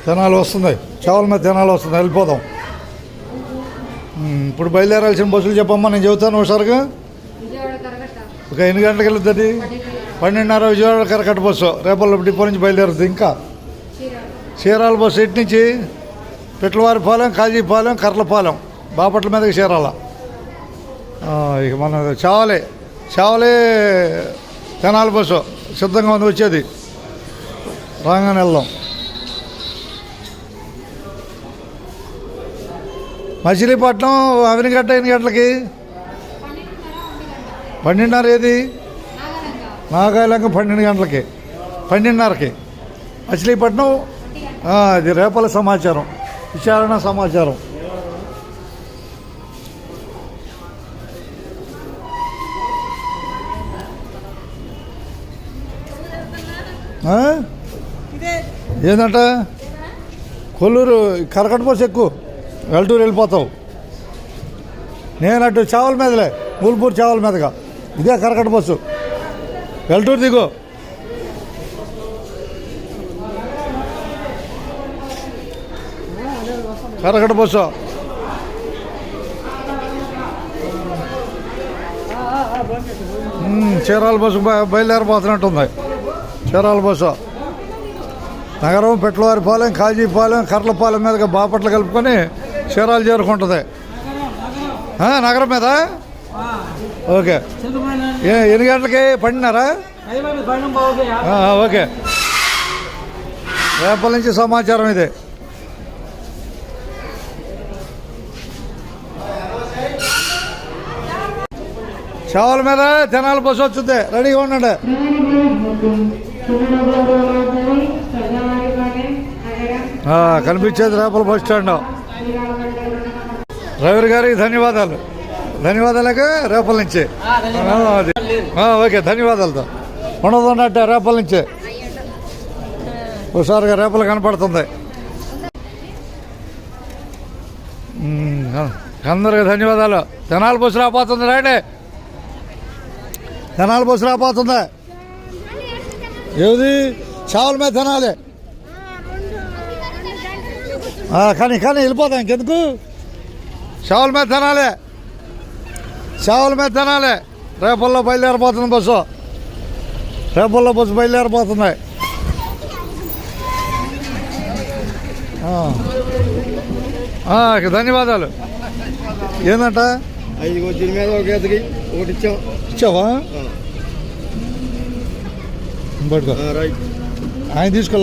తెనాలి వస్తుంది, చావల మీద తెనాలి వస్తుంది, వెళ్ళిపోదాం. ఇప్పుడు బయలుదేరాల్సిన బస్సులు చెప్పమ్మా, నేను చెబుతాను హుషారుగా. ఒక ఎన్ని గంటలకు వెళ్తుంది? 12:30 విజయవాడ కరకట్ట బస్సు రేపల్ల డిపో నుంచి బయలుదేరుతుంది. ఇంకా చీరాల బస్సు ఇటు నుంచి పిట్లవారిపాలెం, కాజీపాలెం, కర్లపాలెం, బాపట్ల మీదకి చీరాల. ఇక మన చావలే తెనాలి బస్సు సిద్ధంగా ఉంది, వచ్చేది రాగానే వెళ్దాం. మచిలీపట్నం అవినిగడ్డ ఎన్ని గంటలకి? 12:30. ఏది? నాగాలంక 12 గంటలకి, 12:30కి మచిలీపట్నం. అది రేపల సమాచారం, విచారణ సమాచారం. ఏంటంట? కొల్లూరు కరకట్ట బస్సు ఎక్కువ, వెల్టూరు వెళ్ళిపోతావు. నేను అటు చావల మీదలే, మూలపూర్ చావల మీదగా. ఇదే కరకట్ట బస్సు, వెల్టూరు దిగు. కరకట్ట బస్సు చీరాల బస్సు బయలుదేరిపోతున్నట్టుంది. చీరాల బస్సు నగరం, పిట్లవారిపాలెం, కాజీపాలెం, కర్లపాలెం మీదగా బాపట్ల కలుపుకొని చీరాలు చేరుకుంటుంది. నగరం మీద. ఓకే. ఎన్ని గంటలకి? 12:30. ఓకే. రేపల నుంచి సమాచారం ఇది. చావల మీద తెనాలి బస్సు వచ్చింది, రెడీగా ఉండండి. కనిపించేది రేపల బస్ స్టాండ్. డ్రైవర్ గారికి ధన్యవాదాలకు రేపల నుంచి. ఓకే, ధన్యవాదాలతో ఉండదున్నట్టే రేపల నుంచి. హుషారుగా రేపలు కనపడుతుంది. అందరికి ధన్యవాదాలు. తెనాలి బస్సు రాపోతుంది, రండి. తెనాలి బస్సు రాపోతుంది. ఏది? చావల మీద తెనాలి. కానీ వెళ్ళిపోతాం, ఇంకెందుకు? చావల మీద తెనాలి. రేపల్లో బయలుదేరిపోతుంది బస్సు. రేపల్లో బస్సు బయలుదేరిపోతుంది. ధన్యవాదాలు. ఏందంట? 5 దీని మీద ఒకటి ఇచ్చావా? ఆయన తీసుకోలే.